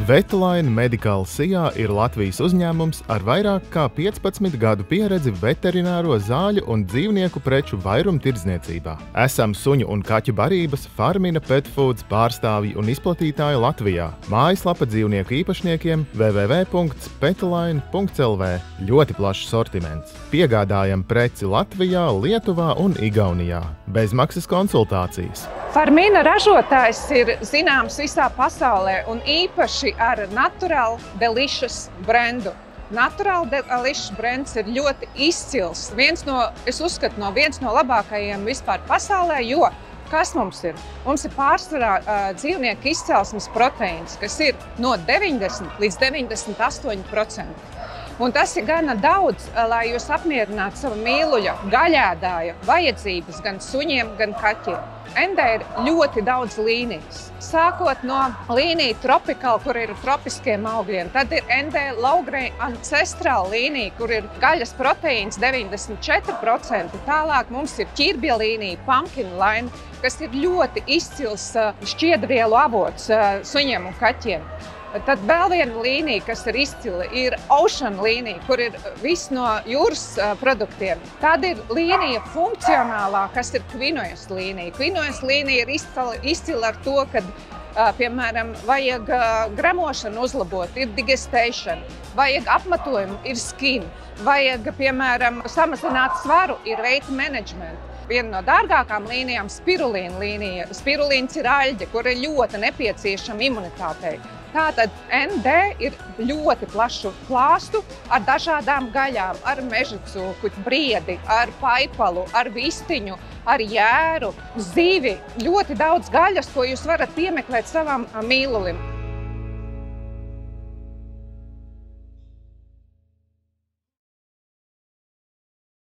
Vetline Medical SIA ir Latvijas uzņēmums ar vairāk kā 15 gadu pieredzi veterināro zāļu un dzīvnieku preču vairumtirdzniecībā. Esam suņu un kaķu barības Farmina Pet Foods pārstāvji un izplatītāji Latvijā. Mājaslapa dzīvnieku īpašniekiem www.petline.lv. Ļoti plašs sortiments. Piegādājam preci Latvijā, Lietuvā un Igaunijā. Bezmaksas konsultācijas. Farmina ražotājs ir zināms visā pasaulē un īpaši ar Natural Delicious brendu. Natural Delicious brands ir ļoti izcils. Viens no labākajiem vispār pasaulē, jo kas mums ir? Mums ir pārsvarā dzīvnieku izcelsmes proteīns, kas ir no 90 līdz 98%. Un tas ir gana daudz, lai jūs apmierinātu savu mīluļa gaļēdāja vajadzības gan suņiem, gan kaķiem. Endē ir ļoti daudz līnijas. Sākot no līnija Tropical, kur ir tropiskiem augļiem, tad ir Endē Low-Grain Ancestral līnija, kur ir gaļas proteīns 94%. Tālāk mums ir ķirbja līnija Pumpkin Line, kas ir ļoti izcils šķiedrvielu avots suņiem un kaķiem. Tad vēl viena līnija, kas ir izcila, ir Ocean līnija, kur ir viss no jūras produktiem. Tad ir līnija funkcionālā, kas ir Kvinojas līnija. Kvinojas līnija ir izcila ar to, ka, piemēram, vajag gremošanu uzlabot, ir digestation, vajag apmatojumu, ir skin, vajag, piemēram, samazināt svaru, ir weight management. Viena no dārgākām līnijām – spirulīna līnija. Spirulīns ir aļģe, kur ir ļoti nepieciešama imunitātei. Tātad ND ir ļoti plašu klāstu ar dažādām gaļām, ar mežacūku, briedi, ar paipalu, ar vistiņu, ar jēru, zivi. Ļoti daudz gaļas, ko jūs varat piemeklēt savam mīlulim.